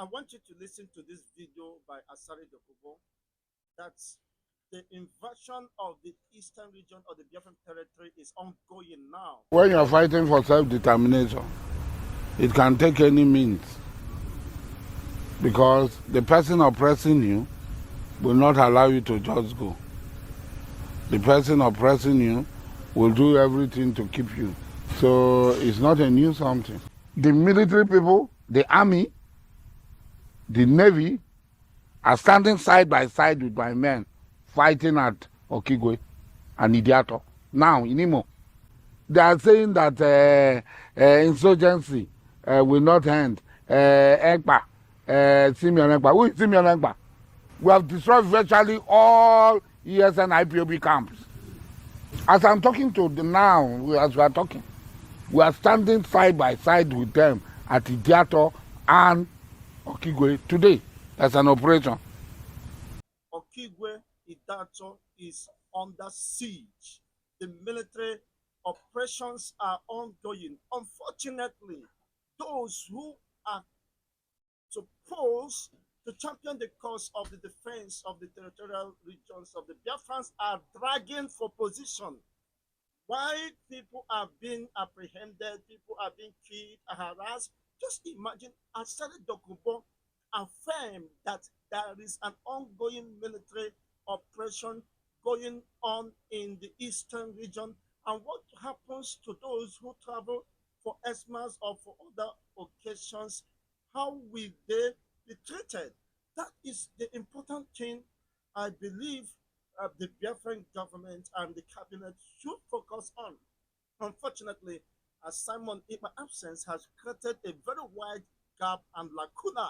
I want you to listen to this video by Asari Dokubbo. That's the invasion of the eastern region of the Biafran territory is ongoing now. When you're fighting for self-determination, it can take any means, because the person oppressing you will not allow you to just go. The person oppressing you will do everything to keep you. So it's not a new something. The military people, the army, the navy are standing side by side with my men fighting at Okigwe and Ideato. Now, in Imo, they are saying that insurgency will not end. Ekpa, Simeon Ekpa. Who is Simeon Ekpa? We have destroyed virtually all ESN IPOB camps. As I'm talking to them now, as we are talking, we are standing side by side with them at Ideato and Okigwe today. That's an operation. Okigwe Ideato is under siege. The military operations are ongoing. Unfortunately, those who are supposed to champion the cause of the defense of the territorial regions of the Biafrans are dragging for position. Why people are being apprehended, people are being killed, harassed. Just imagine Asari Dokubbo affirmed that there is an ongoing military operation going on in the eastern region. And what happens to those who travel for Xmas or for other occasions? How will they be treated? That is the important thing I believe the Biafran government and the cabinet should focus on. Unfortunately, as Simon in my absence has created a very wide gap and lacuna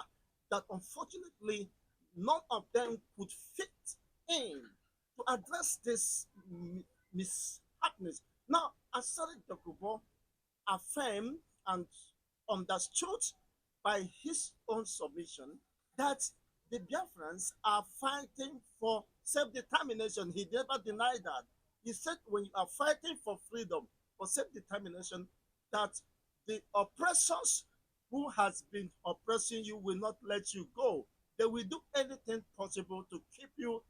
that unfortunately none of them could fit in to address this mishaps. Now, Asari Dokubbo affirmed and understood by his own submission that the Biafrans are fighting for self-determination. He never denied that. He said when you are fighting for freedom, for self-determination, that the oppressors who has been oppressing you will not let you go. They will do anything possible to keep you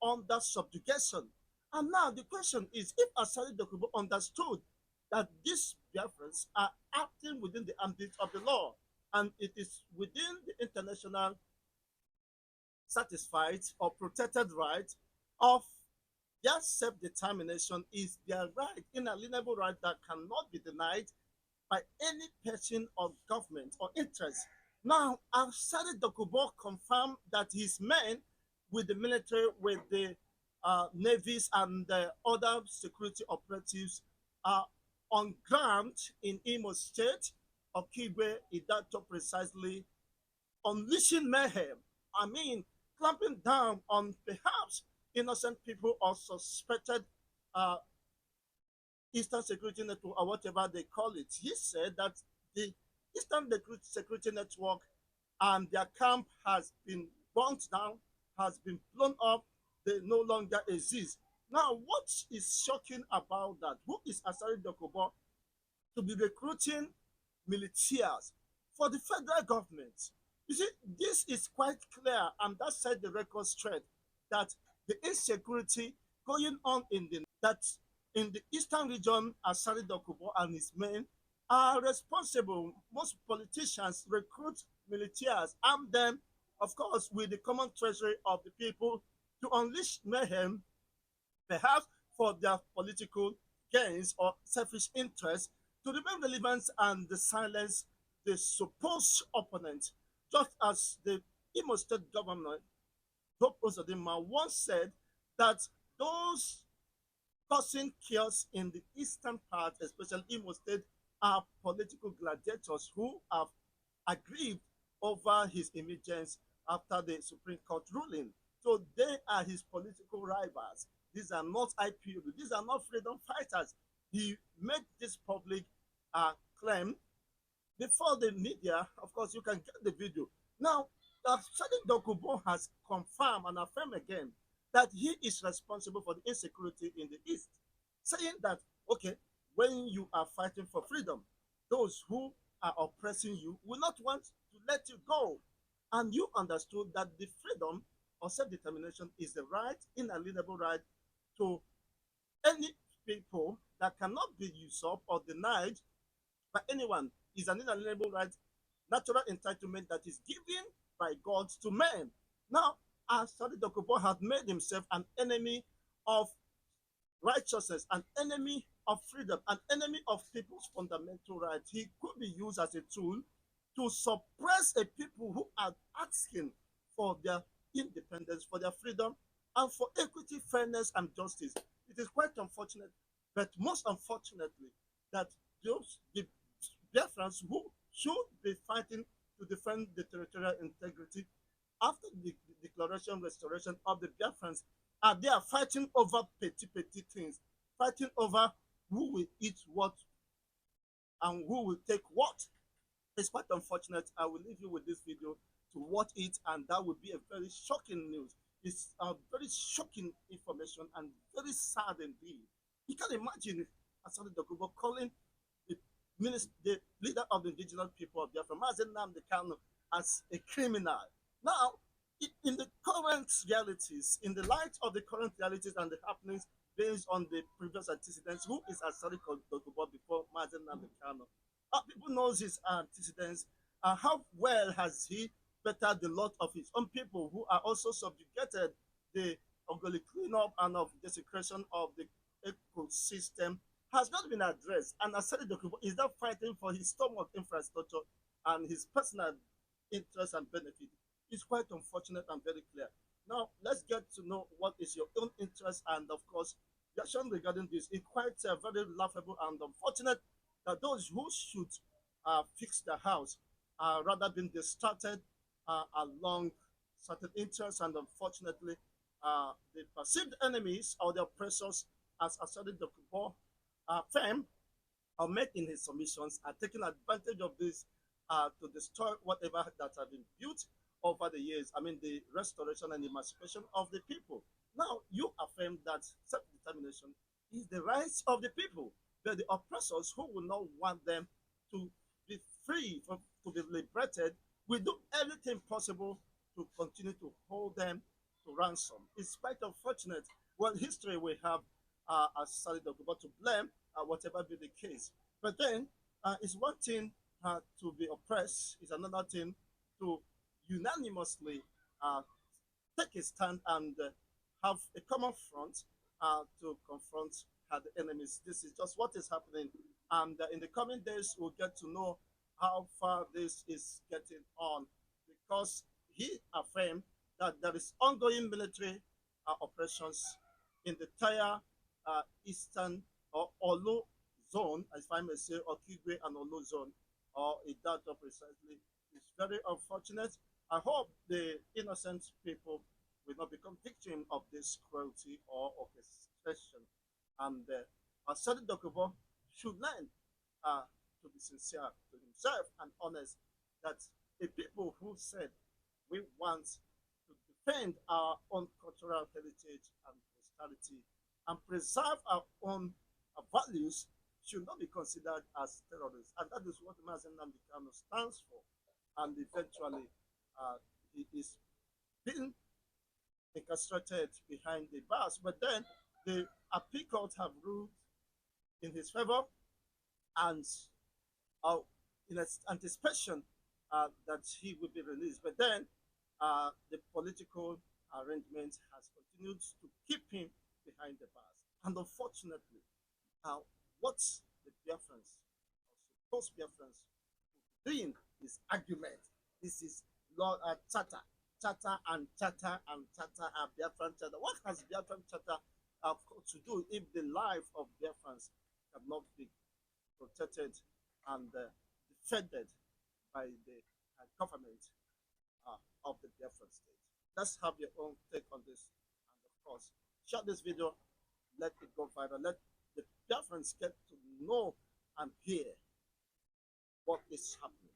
under subjugation. And now the question is, if Asari Dokubbo understood that these Biafrans are acting within the ambit of the law, and it is within the international satisfied or protected right of their self-determination is their right, inalienable right that cannot be denied by any person or government or interest. Now, Asari Dokubbo confirmed that his men with the military, with the navies and the other security operatives are on ground in Imo State, Okigwe, Ideato precisely, unleashing mayhem. I mean, clamping down on perhaps innocent people or suspected uh, Eastern Security Network or whatever they call it. He said that the Eastern Security Network and their camp has been burnt down, has been blown up, they no longer exist. Now, what is shocking about that? Who is Asari Dokubbo to be recruiting militias for the federal government? You see, this is quite clear, and that set the record straight that the insecurity going on in the eastern region, Asari Dokubbo and his men are responsible. Most politicians recruit militias, arm them, of course, with the common treasury of the people to unleash mayhem, perhaps for their political gains or selfish interests, to remain relevant and silence the supposed opponent, just as the Imo State governor, Dokubbo, once said that those causing chaos in the eastern part, especially Imo State, are political gladiators who have agreed over his emergence after the Supreme Court ruling. So they are his political rivals. These are not IPOB. These are not freedom fighters. He made this public claim before the media. Of course, you can get the video. Now, Sadiq Dokubbo has confirmed and affirmed again that he is responsible for the insecurity in the East, saying that, okay, when you are fighting for freedom, those who are oppressing you will not want to let you go. and you understood that the freedom or self-determination is the right, inalienable right to any people that cannot be usurped or denied by anyone, is an inalienable right, natural entitlement that is given by God to men. Now, Asari Dokubbo had made himself an enemy of righteousness, an enemy of freedom, an enemy of people's fundamental rights. He could be used as a tool to suppress a people who are asking for their independence, for their freedom, and for equity, fairness, and justice. It is quite unfortunate, but most unfortunately, that the Biafrans who should be fighting to defend the territorial integrity after the declaration restoration of the Biafrans they are fighting over petty things, fighting over who will eat what and who will take what. It's quite unfortunate. I will leave you with this video to watch it, and that will be a very shocking news. It's a very shocking information and very sad indeed. You can imagine Asari Dokubbo calling the leader of the indigenous people of Biafra, Mazen Nnamdi Kanu, as a criminal. Now, in the current realities, in the light of the current realities and the happenings based on the previous antecedents, who is Asari Dokubbo before Mazen Nnamdi Kanu? People knows his antecedents. How well has he bettered the lot of his own people who are also subjugated the Ogoli cleanup and of desecration of the ecosystem has not been addressed. And Asari Dokubbo is not fighting for his stomach infrastructure and his personal interest and benefit. It's quite unfortunate and very clear. Now, let's get to know what is your own interest, and of course, the action regarding this is quite very laughable and unfortunate that those who should fix the house are rather being distracted along certain interests, and unfortunately, the perceived enemies or the oppressors, as Asari Dokubbo firm are making his submissions, are taking advantage of this to destroy whatever that have been built over the years. I mean, the restoration and emancipation of the people. Now, you affirm that self-determination is the rights of the people, but the oppressors who will not want them to be free, to be liberated, will do everything possible to continue to hold them to ransom. It's quite unfortunate. Well, history will have Asari Dokubbo to blame, whatever be the case. But then, it's one thing to be oppressed, it's another thing to unanimously take a stand and have a common front to confront the enemies. This is just what is happening. And in the coming days, we'll get to know how far this is getting on, because he affirmed that there is ongoing military operations in the entire eastern or Olu zone, as I may say, Okigwe and Olu zone, or Ideato precisely. It's very unfortunate. I hope the innocent people will not become victim of this cruelty or orchestration. And Asari Dokubbo should learn to be sincere to himself and honest, that the people who said we want to defend our own cultural heritage and prosperity and preserve our own values should not be considered as terrorists. And that is what Mazen Nnamdi Kanu stands for. And eventually, he is being incarcerated behind the bars. But then the appeal court have ruled in his favor, and in anticipation that he will be released. But then the political arrangement has continued to keep him behind the bars. And unfortunately, what the Biafrans, or supposed Biafrans, doing is argument. This is Lord Charter, Charter and Charter and Charter and Biafran Charter. What has Biafran Charter to do if the life of Biafrans cannot be protected and defended by the government of the Biafran state? Let's have your own take on this. And of course, share this video, let it go viral, let the Biafrans get to know and hear what is happening.